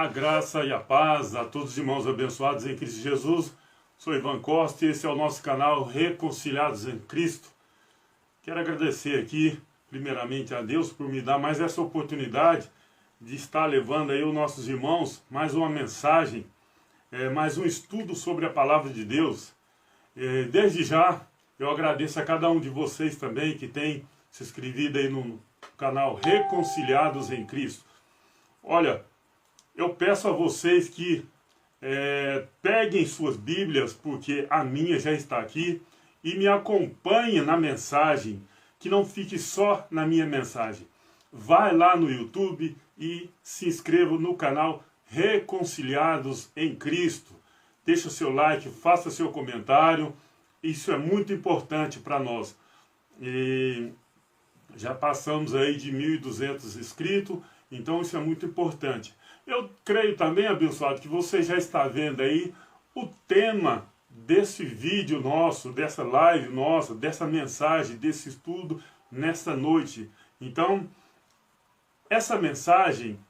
A graça e a paz a todos os irmãos abençoados em Cristo Jesus. Sou Ivan Costa e esse é o nosso canal Reconciliados em Cristo. Quero agradecer aqui, primeiramente a Deus, por me dar mais essa oportunidade de estar levando aí aos nossos irmãos mais uma mensagem, mais um estudo sobre a Palavra de Deus. Desde já, eu agradeço a cada um de vocês também que tem se inscrevido aí no canal Reconciliados em Cristo. Olha, eu peço a vocês que peguem suas Bíblias, porque a minha já está aqui, e me acompanhem na mensagem, que não fique só na minha mensagem. Vai lá no YouTube e se inscreva no canal Reconciliados em Cristo. Deixa o seu like, faça seu comentário, isso é muito importante para nós. E já passamos aí de 1.200 inscritos, então isso é muito importante. Eu creio também, abençoado, que você já está vendo aí o tema desse vídeo nosso, dessa live nossa, dessa mensagem, desse estudo nesta noite. Então, essa mensagem,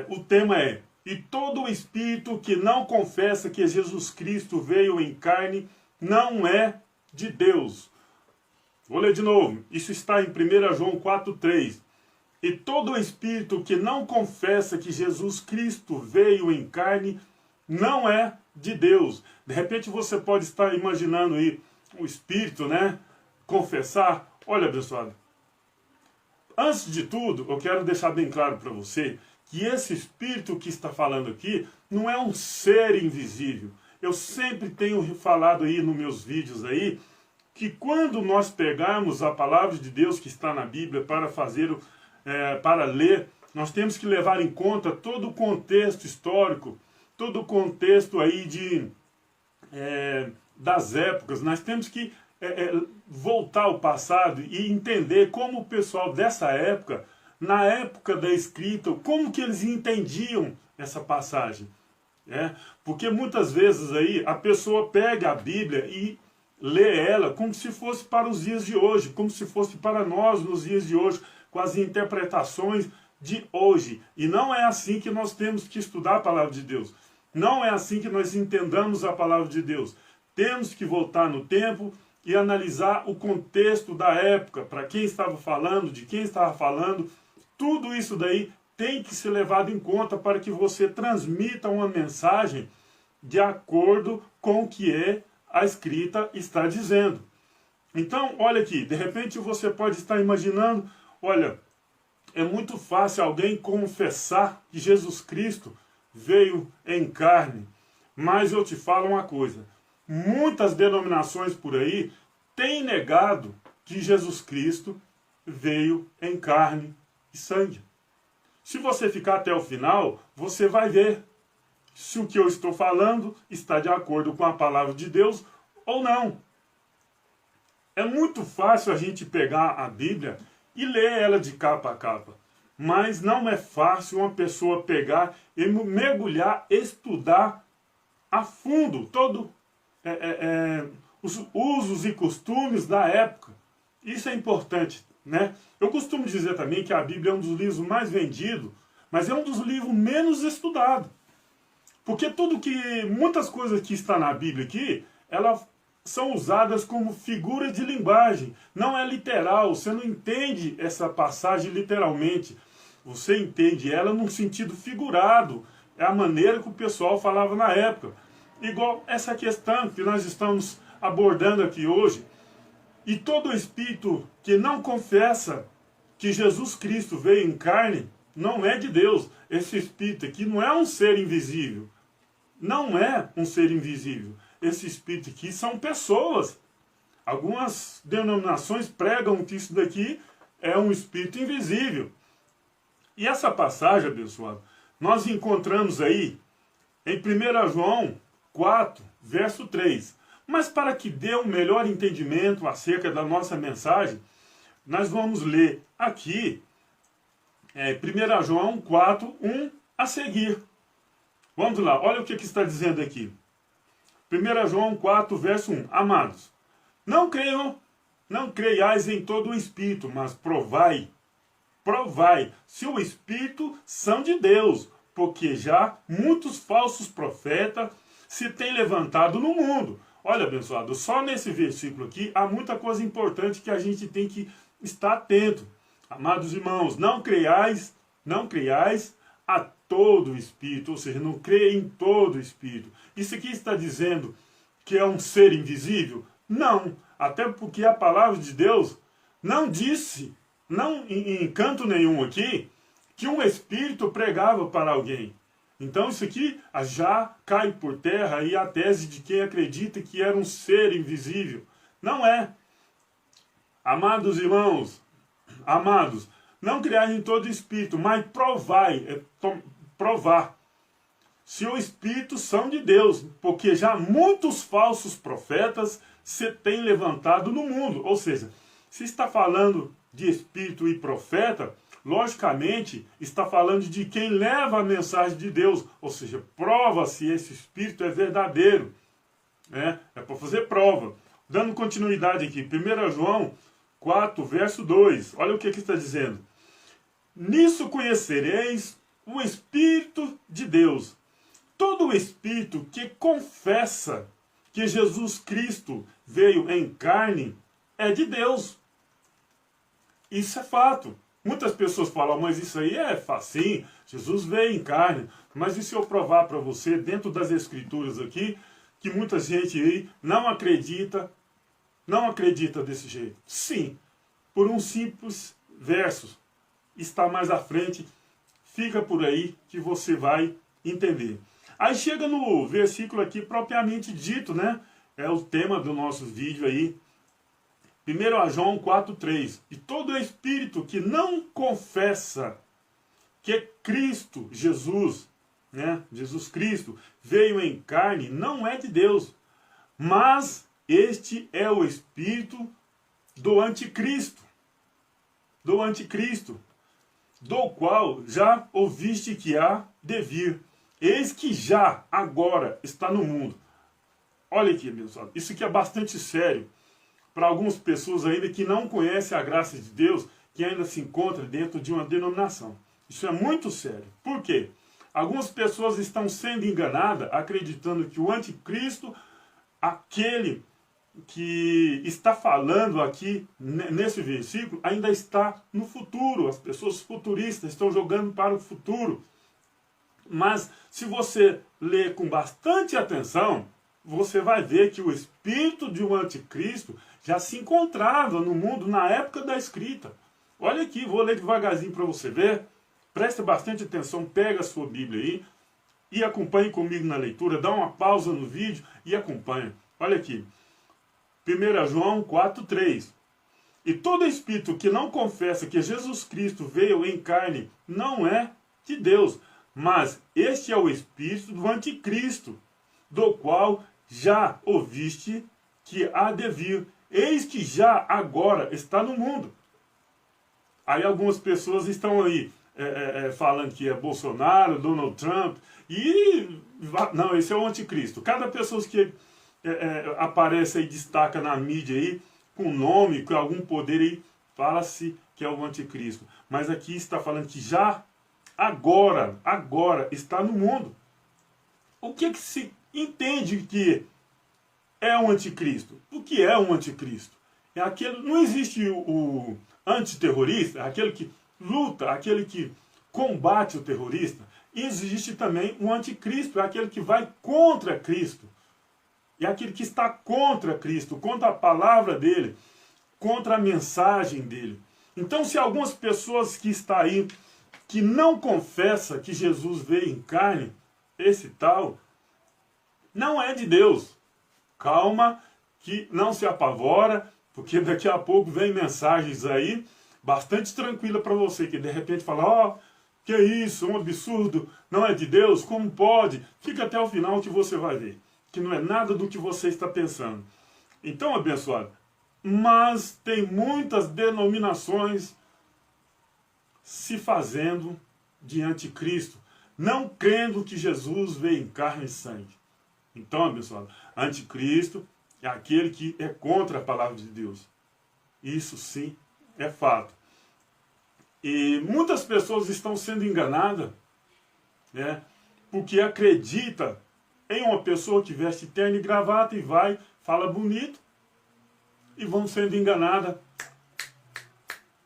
o tema é: e todo o espírito que não confessa que Jesus Cristo veio em carne não é de Deus. Vou ler de novo. Isso está em 1 João 4,3. E todo o espírito que não confessa que Jesus Cristo veio em carne não é de Deus. De repente você pode estar imaginando aí o espírito, né? Confessar. Olha, abençoado, antes de tudo, eu quero deixar bem claro para você que esse espírito que está falando aqui não é um ser invisível. Eu sempre tenho falado aí nos meus vídeos aí que quando nós pegarmos a palavra de Deus que está na Bíblia para ler, nós temos que levar em conta todo o contexto histórico, todo o contexto aí das épocas. Nós temos que voltar ao passado e entender como o pessoal dessa época, na época da escrita, como que eles entendiam essa passagem. Porque muitas vezes aí a pessoa pega a Bíblia e lê ela como se fosse para os dias de hoje, como se fosse para nós nos dias de hoje, com as interpretações de hoje. E não é assim que nós temos que estudar a palavra de Deus. Não é assim que nós entendamos a palavra de Deus. Temos que voltar no tempo e analisar o contexto da época, para quem estava falando, de quem estava falando. Tudo isso daí tem que ser levado em conta para que você transmita uma mensagem de acordo com o que a escrita está dizendo. Então, olha aqui, de repente você pode estar imaginando, olha, é muito fácil alguém confessar que Jesus Cristo veio em carne, mas eu te falo uma coisa, muitas denominações por aí têm negado que Jesus Cristo veio em carne e sangue. Se você ficar até o final, você vai ver se o que eu estou falando está de acordo com a palavra de Deus ou não. É muito fácil a gente pegar a Bíblia e ler ela de capa a capa. Mas não é fácil uma pessoa pegar e mergulhar, estudar a fundo todo os usos e costumes da época. Isso é importante, né? Eu costumo dizer também que a Bíblia é um dos livros mais vendidos, mas é um dos livros menos estudados. Porque muitas coisas que estão na Bíblia aqui, elas são usadas como figura de linguagem. Não é literal, você não entende essa passagem literalmente. Você entende ela num sentido figurado. É a maneira que o pessoal falava na época. Igual essa questão que nós estamos abordando aqui hoje. E todo espírito que não confessa que Jesus Cristo veio em carne, não é de Deus. Esse espírito aqui não é um ser invisível. Não é um ser invisível. Esse espírito aqui são pessoas. Algumas denominações pregam que isso daqui é um espírito invisível. E essa passagem, abençoado, nós encontramos aí em 1 João 4, verso 3. Mas para que dê um melhor entendimento acerca da nossa mensagem, nós vamos ler aqui 1 João 4, 1 a seguir. Vamos lá, olha o que está dizendo aqui. 1 João 4, verso 1. Amados, não creiais em todo o Espírito, mas provai se o Espírito são de Deus, porque já muitos falsos profetas se têm levantado no mundo. Olha, abençoado, só nesse versículo aqui há muita coisa importante que a gente tem que estar atento. Amados irmãos, não creiais a todo o espírito, ou seja, não creia em todo o espírito. Isso aqui está dizendo que é um ser invisível? Não, até porque a palavra de Deus não disse, não em canto nenhum aqui, que um espírito pregava para alguém. Então isso aqui já cai por terra aí a tese de quem acredita que era um ser invisível. Não é. Amados irmãos, amados, não criai em todo espírito, mas provai, provar se os espíritos são de Deus, porque já muitos falsos profetas se têm levantado no mundo. Ou seja, se está falando de espírito e profeta, logicamente está falando de quem leva a mensagem de Deus, ou seja, prova se esse espírito é verdadeiro. É para fazer prova. Dando continuidade aqui, 1 João 4, verso 2, olha o que está dizendo. Nisso conhecereis o Espírito de Deus. Todo o Espírito que confessa que Jesus Cristo veio em carne é de Deus. Isso é fato. Muitas pessoas falam, mas isso aí é facinho, Jesus veio em carne. Mas e se eu provar para você, dentro das Escrituras aqui, que muita gente aí não acredita desse jeito? Sim, por um simples verso. Está mais à frente, fica por aí que você vai entender. Aí chega no versículo aqui propriamente dito, né? É o tema do nosso vídeo aí. 1 João 4,3. E todo espírito que não confessa que Cristo, Jesus, né? Jesus Cristo, veio em carne, não é de Deus. Mas este é o espírito do anticristo. Do anticristo. Do qual já ouviste que há de vir. Eis que já, agora, está no mundo. Olha aqui, meus amigos, isso aqui é bastante sério para algumas pessoas ainda que não conhecem a graça de Deus, que ainda se encontram dentro de uma denominação. Isso é muito sério. Por quê? Algumas pessoas estão sendo enganadas, acreditando que o anticristo, aquele que está falando aqui nesse versículo, ainda está no futuro. As pessoas futuristas estão jogando para o futuro. Mas se você ler com bastante atenção, você vai ver que o espírito de um anticristo já se encontrava no mundo na época da escrita. Olha aqui, vou ler devagarzinho para você ver. Preste bastante atenção, pega a sua Bíblia aí e acompanhe comigo na leitura. Dá uma pausa no vídeo e acompanhe. Olha aqui. 1 João 4,3. E todo espírito que não confessa que Jesus Cristo veio em carne não é de Deus, mas este é o espírito do anticristo, do qual já ouviste que há de vir. Eis que já agora está no mundo. Aí algumas pessoas estão aí falando que é Bolsonaro, Donald Trump, e não, esse é o anticristo. Cada pessoa que aparece e destaca na mídia aí, com nome, com algum poder aí, fala-se que é o anticristo. Mas aqui está falando que já agora está no mundo. O que se entende que é um anticristo? O que é um anticristo? É aquele, não existe o antiterrorista, aquele que luta, aquele que combate o terrorista. Existe também um anticristo, é aquele que vai contra Cristo. É aquele que está contra Cristo, contra a palavra dele, contra a mensagem dele. Então, se algumas pessoas que estão aí, que não confessa que Jesus veio em carne, esse tal, não é de Deus. Calma, que não se apavora, porque daqui a pouco vem mensagens aí, bastante tranquila para você, que de repente fala, ó, que é isso, um absurdo, não é de Deus, como pode? Fica até o final que você vai ver, que não é nada do que você está pensando. Então, abençoado, mas tem muitas denominações se fazendo de anticristo, não crendo que Jesus veio em carne e sangue. Então, abençoado, anticristo é aquele que é contra a palavra de Deus. Isso sim é fato. E muitas pessoas estão sendo enganadas né? Porque acredita em uma pessoa que veste terno e gravata e vai, fala bonito, e vão sendo enganada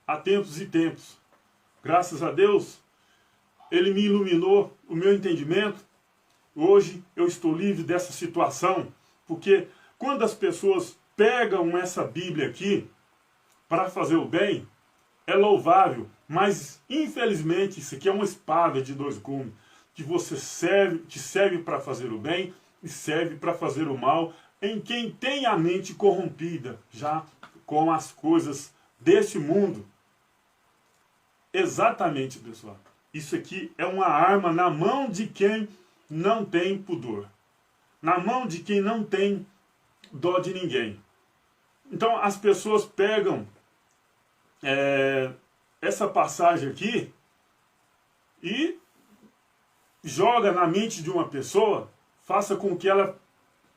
há tempos e tempos. Graças a Deus, Ele me iluminou o meu entendimento. Hoje eu estou livre dessa situação, porque quando as pessoas pegam essa Bíblia aqui para fazer o bem, é louvável, mas infelizmente isso aqui é uma espada de dois gumes, que serve para fazer o bem e serve para fazer o mal em quem tem a mente corrompida já com as coisas deste mundo. Exatamente, pessoal. Isso aqui é uma arma na mão de quem não tem pudor, na mão de quem não tem dó de ninguém. Então as pessoas pegam essa passagem aqui e joga na mente de uma pessoa, faça com que ela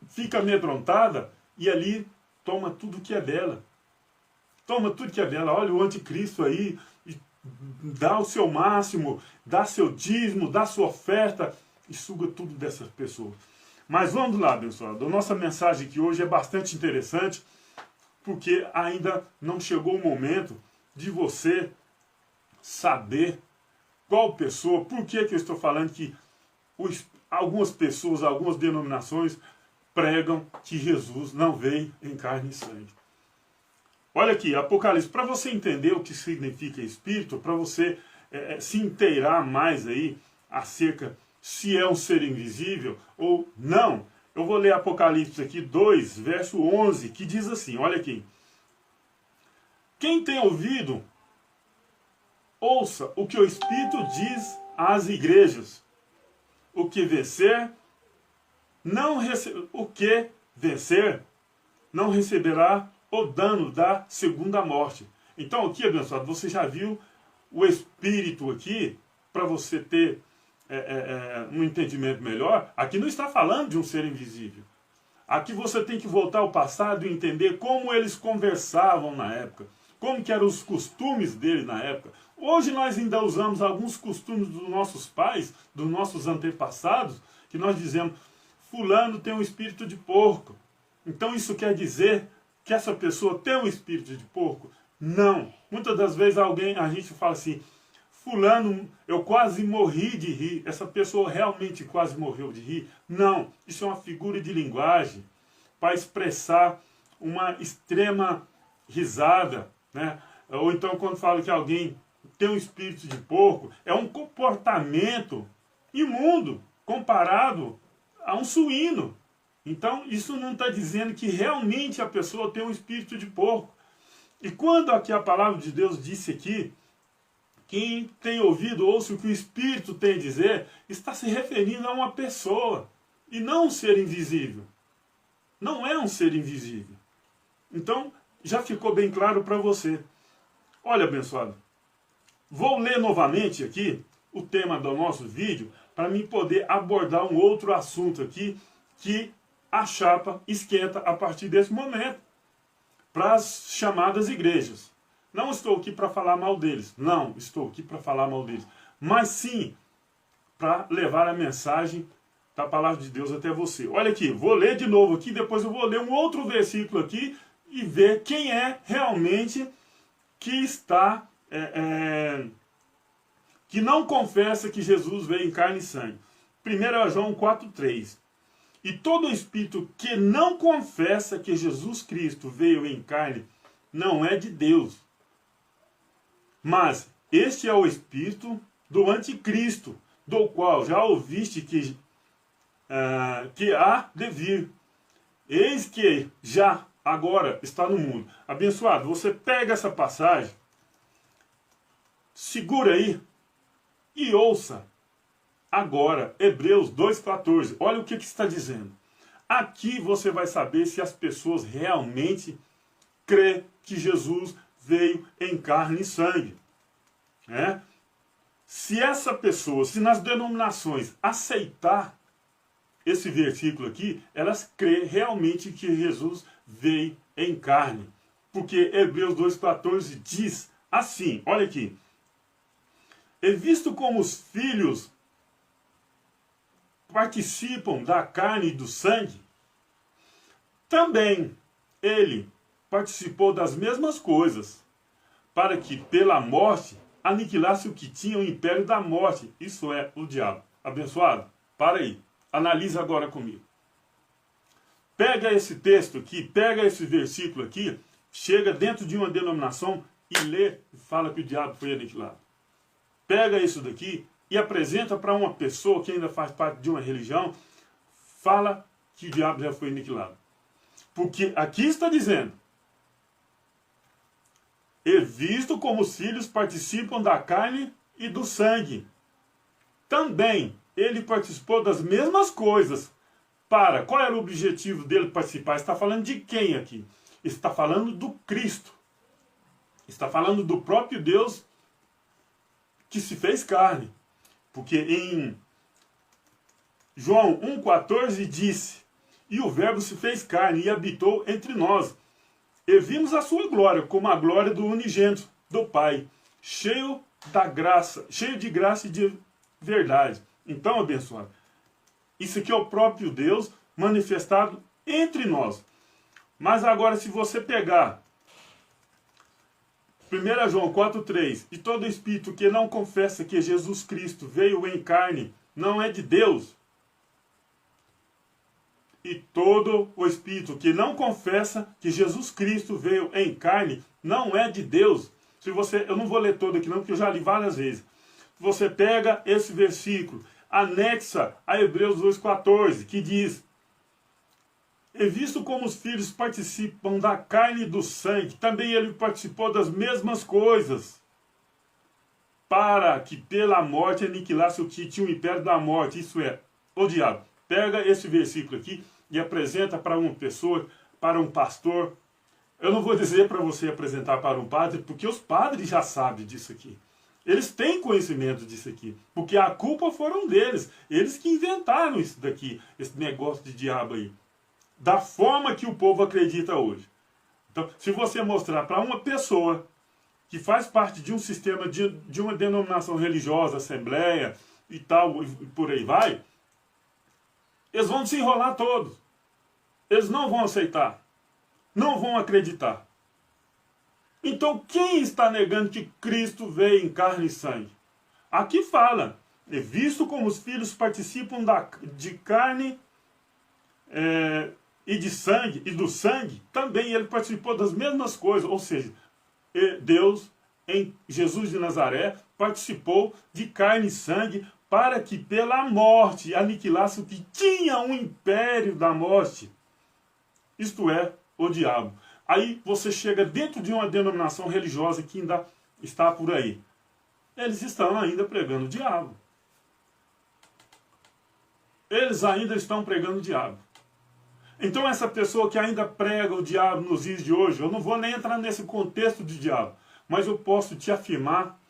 fique amedrontada e ali toma tudo que é dela. Toma tudo que é dela. Olha o anticristo aí, dá o seu máximo, dá seu dízimo, dá sua oferta e suga tudo dessas pessoas. Mas vamos lá, abençoado. A nossa mensagem aqui hoje é bastante interessante, porque ainda não chegou o momento de você saber qual pessoa, por que eu estou falando que algumas pessoas, algumas denominações pregam que Jesus não veio em carne e sangue. Olha aqui, Apocalipse, para você entender o que significa espírito, para você se inteirar mais aí acerca se é um ser invisível ou não, eu vou ler Apocalipse aqui 2, verso 11, que diz assim, olha aqui. Quem tem ouvido, ouça o que o Espírito diz às igrejas. O que vencer não receberá o dano da segunda morte. Então aqui, abençoado, você já viu o Espírito aqui, para você ter um entendimento melhor. Aqui não está falando de um ser invisível. Aqui você tem que voltar ao passado e entender como eles conversavam na época, como que eram os costumes deles na época. Hoje nós ainda usamos alguns costumes dos nossos pais, dos nossos antepassados, que nós dizemos, fulano tem um espírito de porco. Então isso quer dizer que essa pessoa tem um espírito de porco? Não. Muitas das vezes a gente fala assim, fulano, eu quase morri de rir. Essa pessoa realmente quase morreu de rir? Não. Isso é uma figura de linguagem para expressar uma extrema risada, né? Ou então quando fala que alguém tem um espírito de porco, é um comportamento imundo comparado a um suíno. Então isso não está dizendo que realmente a pessoa tem um espírito de porco. E quando aqui a palavra de Deus disse aqui, quem tem ouvido, ouça o que o Espírito tem a dizer, está se referindo a uma pessoa, e não um ser invisível. Não é um ser invisível. Então, já ficou bem claro para você. Olha, abençoado, vou ler novamente aqui o tema do nosso vídeo, para mim poder abordar um outro assunto aqui, que a chapa esquenta a partir desse momento, para as chamadas igrejas. Não estou aqui para falar mal deles. Não estou aqui para falar mal deles. Mas sim para levar a mensagem da palavra de Deus até você. Olha aqui, vou ler de novo aqui, depois eu vou ler um outro versículo aqui e ver quem é realmente que está, que não confessa que Jesus veio em carne e sangue. 1 João 4,3. E todo espírito que não confessa que Jesus Cristo veio em carne não é de Deus. Mas este é o espírito do anticristo, do qual já ouviste que há de vir. Eis que já agora está no mundo. Abençoado, você pega essa passagem, segura aí e ouça agora Hebreus 2,14. Olha o que está dizendo. Aqui você vai saber se as pessoas realmente crê que Jesus veio em carne e sangue. Se essa pessoa, se nas denominações aceitar esse versículo aqui, elas crê realmente que Jesus veio em carne. Porque Hebreus 2,14 diz assim, olha aqui. E visto como os filhos participam da carne e do sangue, também ele participou das mesmas coisas, para que pela morte aniquilasse o que tinha o império da morte, isso é, o diabo. Abençoado? Para aí, analisa agora comigo. Pega esse texto aqui, pega esse versículo aqui, chega dentro de uma denominação e lê e fala que o diabo foi aniquilado. Pega isso daqui e apresenta para uma pessoa que ainda faz parte de uma religião, fala que o diabo já foi aniquilado. Porque aqui está dizendo, e visto como os filhos participam da carne e do sangue, também ele participou das mesmas coisas. Qual era o objetivo dele participar? Está falando de quem aqui? Está falando do Cristo. Está falando do próprio Deus que se fez carne. Porque em João 1,14 disse, e o verbo se fez carne e habitou entre nós. E vimos a sua glória, como a glória do unigênito do Pai, cheio de graça e de verdade. Então, abençoado, isso aqui é o próprio Deus manifestado entre nós. Mas agora, se você pegar 1 João 4,3, e todo espírito que não confessa que Jesus Cristo veio em carne não é de Deus, e todo o espírito que não confessa que Jesus Cristo veio em carne não é de Deus. Eu não vou ler todo aqui não, porque eu já li várias vezes. Você pega esse versículo, anexa a Hebreus 2,14, que diz, e visto como os filhos participam da carne e do sangue, também ele participou das mesmas coisas, para que pela morte aniquilasse o que tinha o império da morte, isso é, o diabo. Pega esse versículo aqui e apresenta para uma pessoa, para um pastor. Eu não vou dizer para você apresentar para um padre, porque os padres já sabem disso aqui. Eles têm conhecimento disso aqui, porque a culpa foram deles. Eles que inventaram isso daqui, esse negócio de diabo aí. Da forma que o povo acredita hoje. Então, se você mostrar para uma pessoa que faz parte de um sistema, de uma denominação religiosa, assembleia e tal, e por aí vai, eles vão se enrolar todos. Eles não vão aceitar. Não vão acreditar. Então, quem está negando que Cristo veio em carne e sangue? Aqui fala, é visto como os filhos participam de carne e de sangue, e do sangue, também ele participou das mesmas coisas. Ou seja, Deus, em Jesus de Nazaré, participou de carne e sangue para que pela morte aniquilasse o que tinha um império da morte. Isto é, o diabo. Aí você chega dentro de uma denominação religiosa que ainda está por aí. Eles estão ainda pregando o diabo. Eles ainda estão pregando o diabo. Então essa pessoa que ainda prega o diabo nos dias de hoje, eu não vou nem entrar nesse contexto de diabo, mas eu posso te afirmar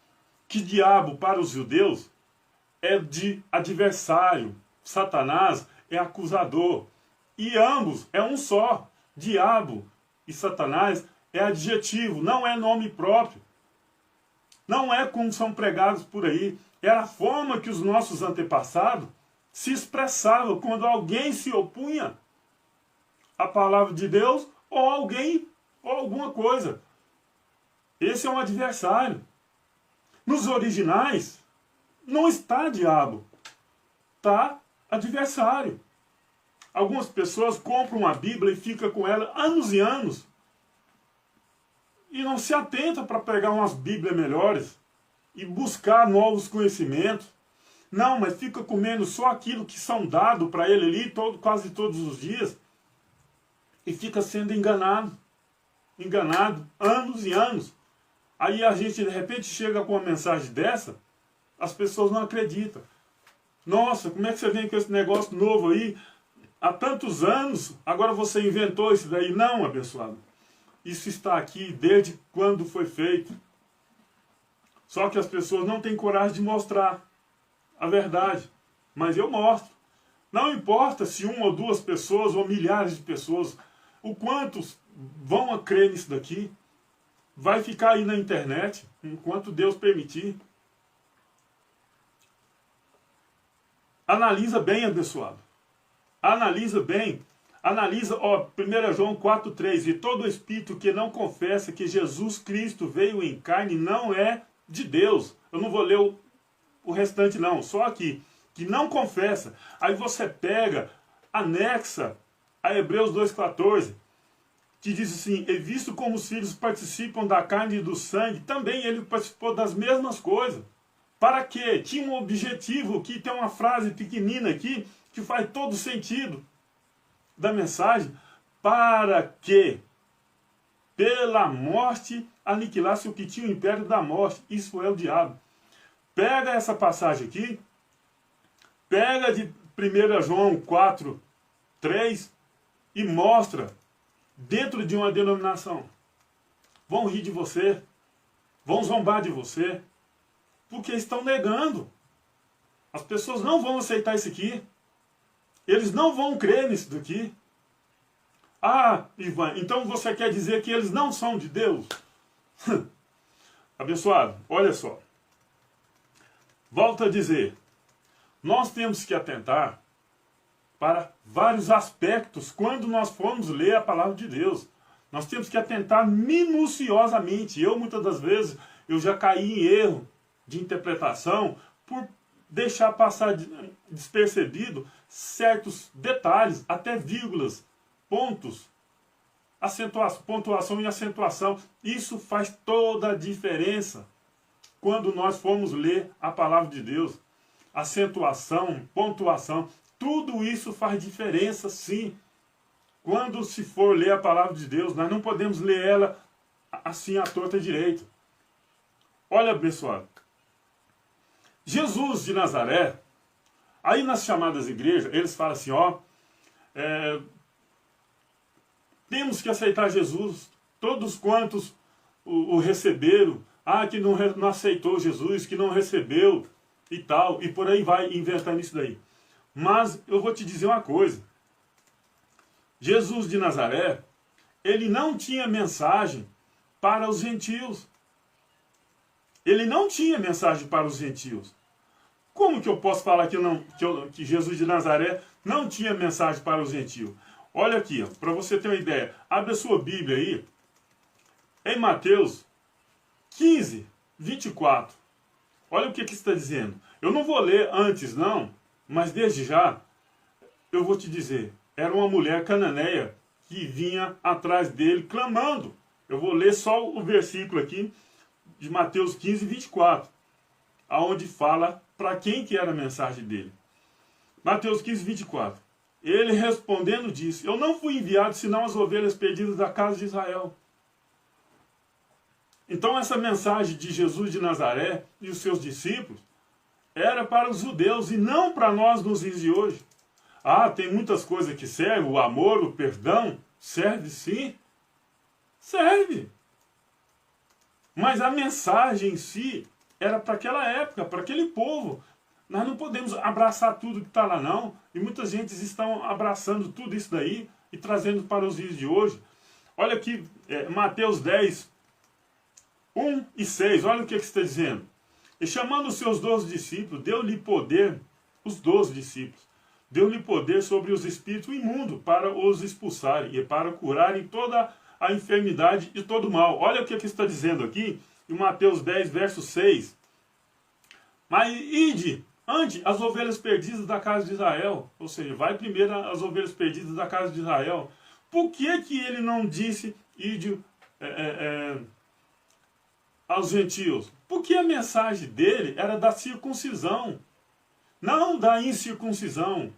que diabo para os judeus é de adversário. Satanás é acusador. E ambos é um só. Diabo e Satanás é adjetivo, não é nome próprio. Não é como são pregados por aí. É a forma que os nossos antepassados se expressavam quando alguém se opunha à palavra de Deus ou alguém ou alguma coisa. Esse é um adversário. Nos originais não está diabo, está adversário. Algumas pessoas compram a Bíblia e ficam com ela anos e anos. E não se atentam para pegar umas Bíblias melhores e buscar novos conhecimentos. Não, mas fica comendo só aquilo que são dados para ele ali quase todos os dias. E fica sendo enganado. Enganado anos e anos. Aí a gente de repente chega com uma mensagem dessa, as pessoas não acreditam. Nossa, como é que você vem com esse negócio novo aí? Há tantos anos, agora você inventou isso daí. Não, abençoado. Isso está aqui desde quando foi feito. Só que as pessoas não têm coragem de mostrar a verdade. Mas eu mostro. Não importa se uma ou duas pessoas ou milhares de pessoas, o quantos vão a crer nisso daqui, vai ficar aí na internet, enquanto Deus permitir. Analisa bem, abençoado. Analisa bem. Analisa, ó, 1 João 4,3. E todo espírito que não confessa que Jesus Cristo veio em carne não é de Deus. Eu não vou ler o restante não, só aqui. Que não confessa. Aí você pega, anexa a Hebreus 2,14. Que diz assim, e visto como os filhos participam da carne e do sangue, também ele participou das mesmas coisas. Para quê? Tinha um objetivo, que tem uma frase pequenina aqui, que faz todo sentido da mensagem, para que pela morte aniquilasse o que tinha o império da morte, isso é o diabo. Pega essa passagem aqui, pega de 1 João 4,3 e mostra dentro de uma denominação. Vão rir de você, vão zombar de você, porque estão negando. As pessoas não vão aceitar isso aqui. Eles não vão crer nisso daqui. Ah, Ivan, então você quer dizer que eles não são de Deus? Abençoado, olha só. Volto a dizer, nós temos que atentar para vários aspectos quando nós formos ler a palavra de Deus. Nós temos que atentar minuciosamente. Eu, muitas das vezes, eu já caí em erro de interpretação por deixar passar despercebido certos detalhes, até vírgulas, pontos, pontuação e acentuação. Isso faz toda a diferença quando nós formos ler a palavra de Deus. Acentuação, pontuação, tudo isso faz diferença, sim. Quando se for ler a palavra de Deus, nós não podemos ler ela assim à torta direita. Olha, abençoado. Jesus de Nazaré, aí nas chamadas igrejas, eles falam assim, ó, temos que aceitar Jesus, todos quantos o receberam, que não aceitou Jesus, que não recebeu e tal, e por aí vai inventando isso daí. Mas eu vou te dizer uma coisa, Jesus de Nazaré, ele não tinha mensagem para os gentios. Ele não tinha mensagem para os gentios. Como que eu posso falar que Jesus de Nazaré não tinha mensagem para os gentios? Olha aqui, para você ter uma ideia. Abre a sua Bíblia aí. Em Mateus 15, 24. Olha o que está dizendo. Eu não vou ler antes não, mas desde já eu vou te dizer. Era uma mulher cananeia que vinha atrás dele clamando. Eu vou ler só o versículo aqui de Mateus 15, 24. Aonde fala para quem que era a mensagem dele. Mateus 15, 24. Ele respondendo disse, eu não fui enviado senão as ovelhas perdidas da casa de Israel. Então essa mensagem de Jesus de Nazaré e os seus discípulos era para os judeus e não para nós nos dias de hoje. Tem muitas coisas que servem, o amor, o perdão, serve sim, serve. Mas a mensagem em si era para aquela época, para aquele povo. Nós não podemos abraçar tudo que está lá não. E muitas gentes estão abraçando tudo isso daí e trazendo para os dias de hoje. Olha aqui, Mateus 10, 1 e 6. Olha o que está dizendo. E chamando os seus 12 discípulos, deu-lhe poder, os 12 discípulos, deu-lhe poder sobre os espíritos imundos para os expulsarem e para curarem toda a enfermidade e todo o mal. Olha o que está dizendo aqui em Mateus 10, verso 6. Mas ide, ande as ovelhas perdidas da casa de Israel. Ou seja, vai primeiro as ovelhas perdidas da casa de Israel. Por que que ele não disse ide aos gentios? Porque a mensagem dele era da circuncisão, não da incircuncisão.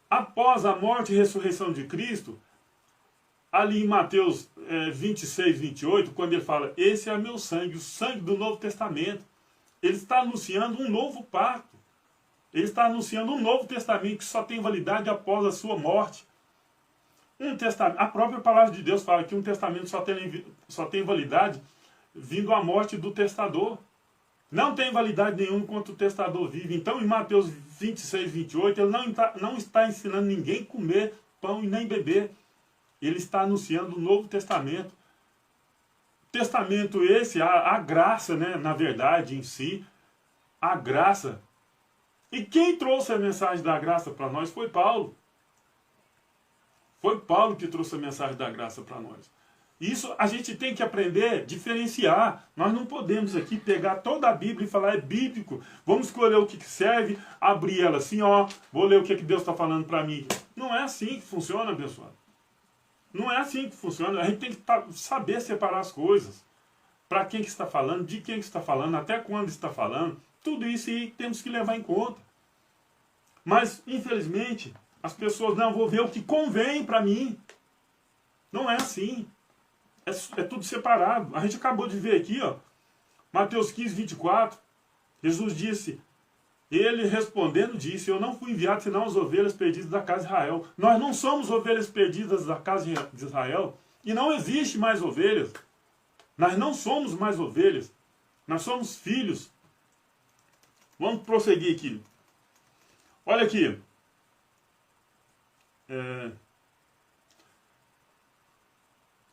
Após a morte e ressurreição de Cristo, ali em Mateus 26, 28, quando ele fala, esse é meu sangue, o sangue do Novo Testamento. Ele está anunciando um novo pacto. Ele está anunciando um novo testamento que só tem validade após a sua morte. A própria palavra de Deus fala que um testamento só tem validade vindo a morte do testador. Não tem validade nenhuma enquanto o testador vive. Então, em Mateus 26, 28, ele não está ensinando ninguém a comer pão e nem beber. Ele está anunciando o Novo Testamento. Testamento esse, a graça, né, na verdade, em si, a graça E quem trouxe a mensagem da graça para nós foi Paulo. Foi Paulo que trouxe a mensagem da graça para nós. Isso a gente tem que aprender a diferenciar. Nós não podemos aqui pegar toda a Bíblia e falar é bíblico. Vamos escolher o que serve, abrir ela assim, ó, vou ler o que Deus está falando para mim. Não é assim que funciona, abençoado. Não é assim que funciona. A gente tem que saber separar as coisas. Para quem que está falando, de quem que está falando, até quando está falando. Tudo isso aí temos que levar em conta. Mas, infelizmente, as pessoas não vão ver o que convém para mim. Não é assim. É tudo separado. A gente acabou de ver aqui, ó, Mateus 15, 24. Jesus disse, ele respondendo disse, eu não fui enviado senão as ovelhas perdidas da casa de Israel. Nós não somos ovelhas perdidas da casa de Israel. E não existe mais ovelhas. Nós não somos mais ovelhas. Nós somos filhos. Vamos prosseguir aqui. Olha aqui.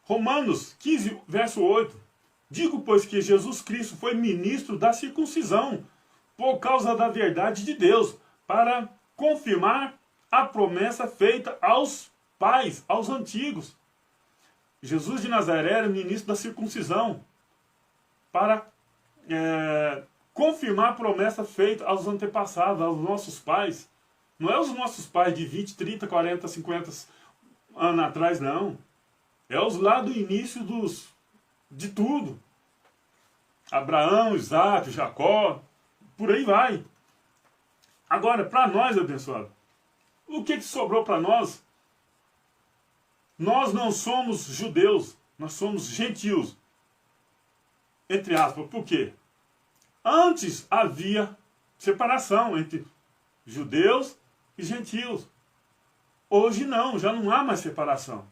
Romanos 15, verso 8. Digo, pois, que Jesus Cristo foi ministro da circuncisão, por causa da verdade de Deus, para confirmar a promessa feita aos pais, aos antigos. Jesus de Nazaré era ministro da circuncisão, para confirmar a promessa feita aos antepassados, aos nossos pais. Não é os nossos pais de 20, 30, 40, 50 anos atrás, não. É os lá do início de tudo. Abraão, Isaac, Jacó, por aí vai. Agora, para nós, abençoado, o que sobrou para nós? Nós não somos judeus, nós somos gentios. Entre aspas, por quê? Antes havia separação entre judeus e gentios. Hoje não, já não há mais separação.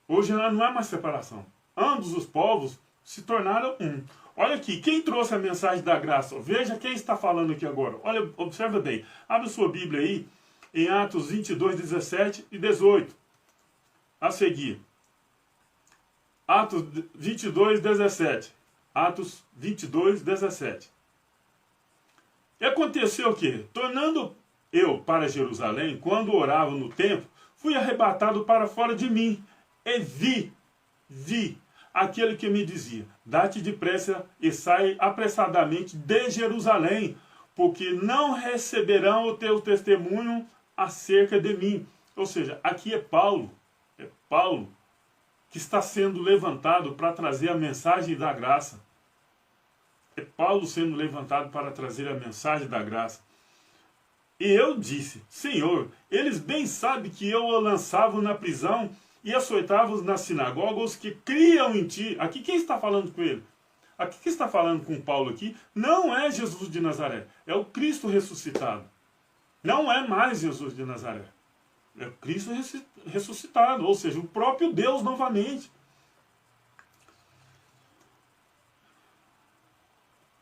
Hoje não há mais separação. Ambos os povos se tornaram um. Olha aqui, quem trouxe a mensagem da graça? Veja quem está falando aqui agora. Olha, observa bem. Abre sua Bíblia aí, em Atos 22, 17 e 18. A seguir. Atos 22, 17. Atos 22, 17. E aconteceu o quê? Tornando eu para Jerusalém, quando orava no templo, fui arrebatado para fora de mim. E vi aquele que me dizia, dá-te depressa e sai apressadamente de Jerusalém, porque não receberão o teu testemunho acerca de mim. Ou seja, aqui é Paulo que está sendo levantado para trazer a mensagem da graça. É Paulo sendo levantado para trazer a mensagem da graça. E eu disse, Senhor, eles bem sabem que eu o lançava na prisão e açoitava nas sinagogas que criam em ti. Aqui quem está falando com ele? Aqui quem está falando com Paulo aqui não é Jesus de Nazaré, é o Cristo ressuscitado. Não é mais Jesus de Nazaré. É Cristo ressuscitado, ou seja, o próprio Deus novamente.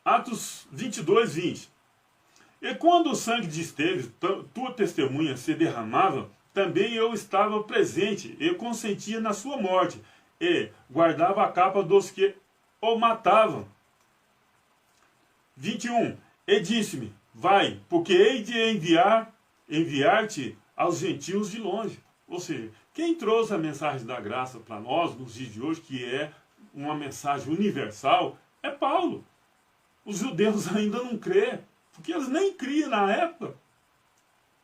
Atos 22, 20. E quando o sangue de Estevão, tua testemunha, se derramava, também eu estava presente e consentia na sua morte, e guardava a capa dos que o matavam. 21. E disse-me, vai, porque hei de enviar-te aos gentios de longe. Ou seja, quem trouxe a mensagem da graça para nós, nos dias de hoje, que é uma mensagem universal, é Paulo. Os judeus ainda não crêem, porque eles nem criam na época.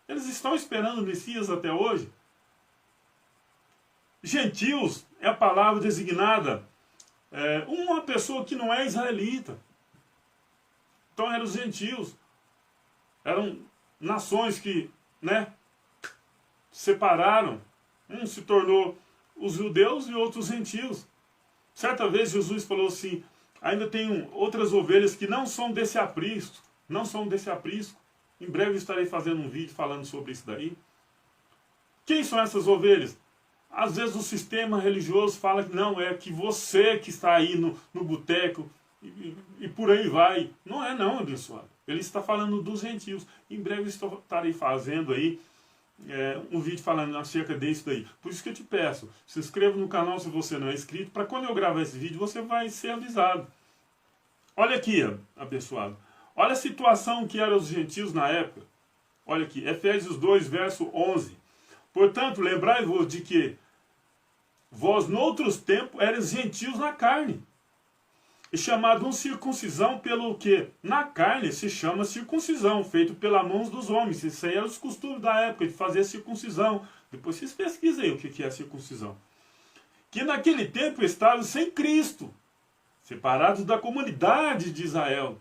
Eles estão esperando o Messias até hoje. Gentios é a palavra designada uma pessoa que não é israelita. Então eram os gentios. Eram nações que, separaram. Um se tornou os judeus e outros os gentios. Certa vez Jesus falou assim, ainda tem outras ovelhas que não são desse aprisco. Não são desse aprisco. Em breve estarei fazendo um vídeo falando sobre isso daí. Quem são essas ovelhas? Às vezes o sistema religioso fala que não, é que você que está aí no boteco e por aí vai. Não é não, abençoado. Ele está falando dos gentios. Em breve estarei fazendo aí um vídeo falando acerca disso daí. Por isso que eu te peço, se inscreva no canal se você não é inscrito, para quando eu gravar esse vídeo você vai ser avisado. Olha aqui, abençoado. Olha a situação que eram os gentios na época. Olha aqui, Efésios 2, verso 11. Portanto, lembrai-vos de que vós, noutros tempos, eres gentios na carne, e chamado circuncisão pelo que na carne se chama circuncisão, feito pelas mãos dos homens. Isso aí era os costumes da época, de fazer circuncisão. Depois vocês pesquisem aí o que é circuncisão. Que naquele tempo estavam sem Cristo, separados da comunidade de Israel.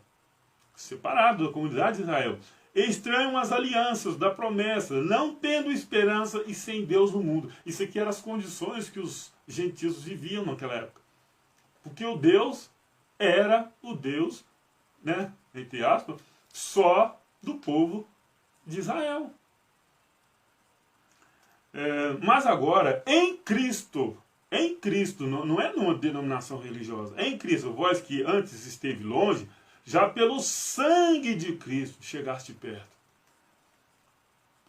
Separados da comunidade de Israel. E estranham as alianças da promessa, não tendo esperança e sem Deus no mundo. Isso aqui eram as condições que os gentios viviam naquela época. Porque o Deus era o Deus, né, entre aspas, só do povo de Israel. Mas agora, em Cristo, não é numa denominação religiosa, em Cristo, vós que antes esteve longe, já pelo sangue de Cristo chegaste perto.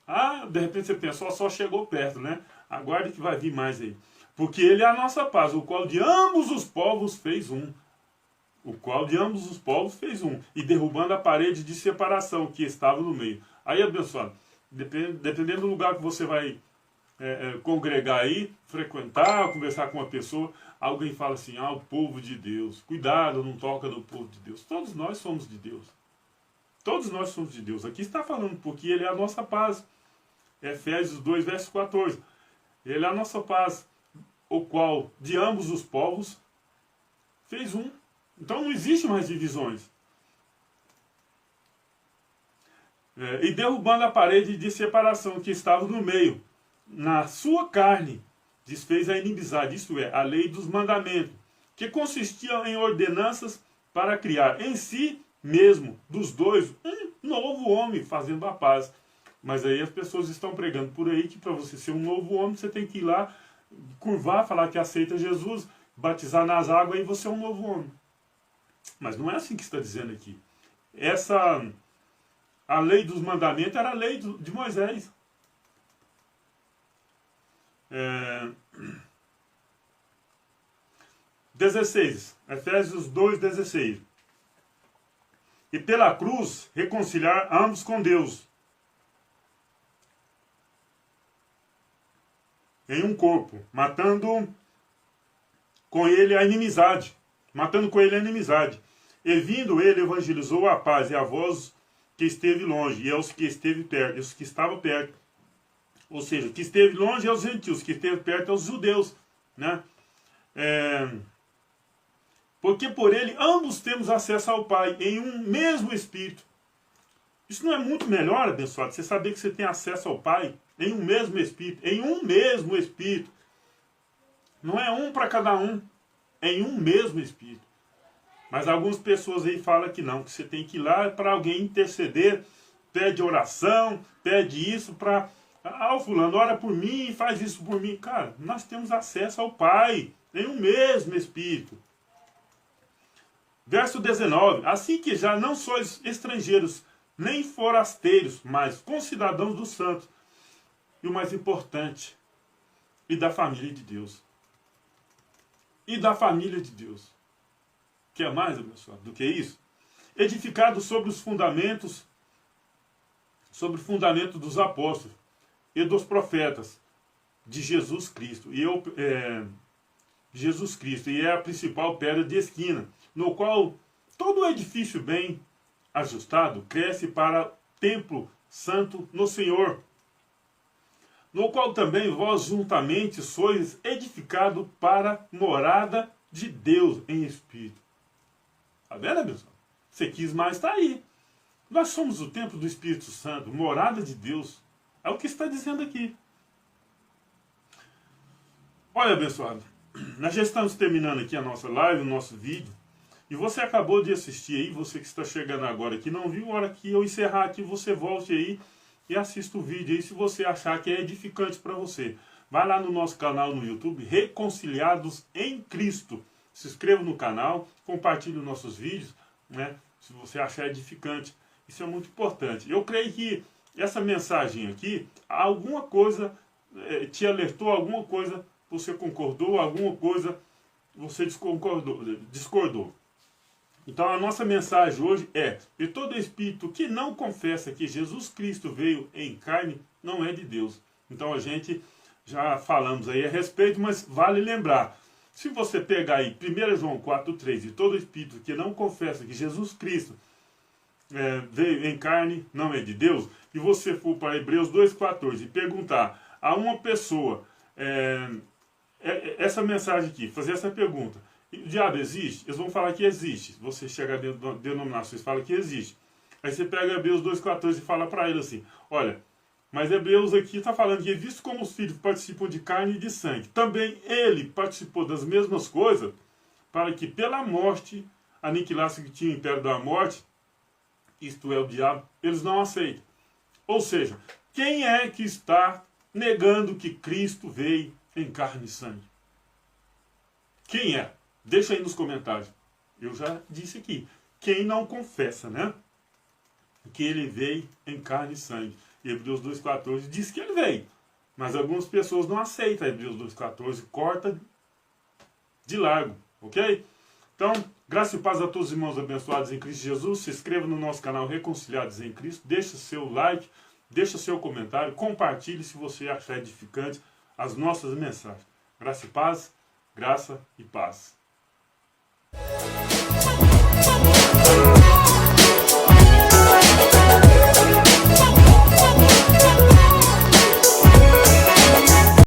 Ah, de repente você pensa, só chegou perto, né? Aguarde que vai vir mais aí. Porque ele é a nossa paz, o qual de ambos os povos fez um. O qual de ambos os povos fez um. E derrubando a parede de separação que estava no meio. Aí, abençoado, dependendo do lugar que você vai congregar aí, frequentar, conversar com uma pessoa, alguém fala assim, o povo de Deus, cuidado, não toca no povo de Deus. Todos nós somos de Deus. Todos nós somos de Deus. Aqui está falando, porque ele é a nossa paz. Efésios 2, verso 14. Ele é a nossa paz, o qual de ambos os povos fez um. Então não existe mais divisões. E derrubando a parede de separação que estava no meio, na sua carne, desfez a inimizade, isto é, a lei dos mandamentos, que consistia em ordenanças para criar em si mesmo, dos dois, um novo homem, fazendo a paz. Mas aí as pessoas estão pregando por aí que para você ser um novo homem, você tem que ir lá, curvar, falar que aceita Jesus, batizar nas águas e você é um novo homem. Mas não é assim que está dizendo aqui. A lei dos mandamentos era a lei de Moisés. 16, Efésios 2, 16. E pela cruz reconciliar ambos com Deus, em um corpo, matando com ele a inimizade. E vindo ele evangelizou a paz e a vós que esteve longe, e aos que esteve perto, e os que estavam perto. Ou seja, que esteve longe aos gentios, que esteve perto aos judeus, né? Porque por ele ambos temos acesso ao Pai em um mesmo Espírito. Isso não é muito melhor, abençoado? Você saber que você tem acesso ao Pai em um mesmo Espírito, em um mesmo Espírito. Não é um para cada um, é em um mesmo Espírito. Mas algumas pessoas aí falam que não, que você tem que ir lá para alguém interceder, pede oração, pede isso para... o fulano ora por mim, faz isso por mim. Cara, nós temos acesso ao Pai, em um mesmo Espírito. Verso 19. Assim que já não sois estrangeiros, nem forasteiros, mas concidadãos dos santos. E o mais importante, e da família de Deus. E da família de Deus. Que é mais, abençoado, do que isso? Edificado sobre os fundamentos, sobre o fundamento dos apóstolos e dos profetas de Jesus Cristo. Jesus Cristo, e é a principal pedra de esquina, no qual todo o edifício bem ajustado cresce para templo santo no Senhor, no qual também vós juntamente sois edificado para morada de Deus em Espírito. Está vendo, pessoal? Você quis mais, está aí. Nós somos o templo do Espírito Santo, morada de Deus. É o que está dizendo aqui. Olha, abençoado, nós já estamos terminando aqui a nossa live, o nosso vídeo. E você acabou de assistir aí, você que está chegando agora aqui, não viu? A hora que eu encerrar aqui, você volte aí e assista o vídeo aí, se você achar que é edificante para você. Vai lá no nosso canal no YouTube, Reconciliados em Cristo. Se inscreva no canal, compartilhe os nossos vídeos, né? Se você achar edificante. Isso é muito importante. Eu creio que essa mensagem aqui, alguma coisa te alertou, alguma coisa você concordou, alguma coisa você discordou. Então a nossa mensagem hoje é: e todo espírito que não confessa que Jesus Cristo veio em carne não é de Deus. Então a gente já falamos aí a respeito, mas vale lembrar, se você pegar aí 1 João 4,3, e todo espírito que não confessa que Jesus Cristo veio em carne não é de Deus, e você for para Hebreus 2,14 e perguntar a uma pessoa essa mensagem aqui, fazer essa pergunta: o diabo existe? Eles vão falar que existe. Você chega dentro da denominação e fala que existe. Aí você pega Hebreus 2,14 e fala para ele assim: olha, mas Hebreus aqui está falando que, visto como os filhos participam de carne e de sangue, também ele participou das mesmas coisas, para que pela morte aniquilasse o que tinha o império da morte, isto é, o diabo. Eles não aceitam. Ou seja, quem é que está negando que Cristo veio em carne e sangue? Quem é? Deixa aí nos comentários. Eu já disse aqui. Quem não confessa, né? Que ele veio em carne e sangue. Hebreus 2,14 diz que ele veio. Mas algumas pessoas não aceitam Hebreus 2,14. Corta de largo. Ok? Então, graça e paz a todos os irmãos abençoados em Cristo Jesus. Se inscreva no nosso canal Reconciliados em Cristo. Deixa seu like. Deixa seu comentário. Compartilhe se você achar edificante as nossas mensagens. Graça e paz. Graça e paz.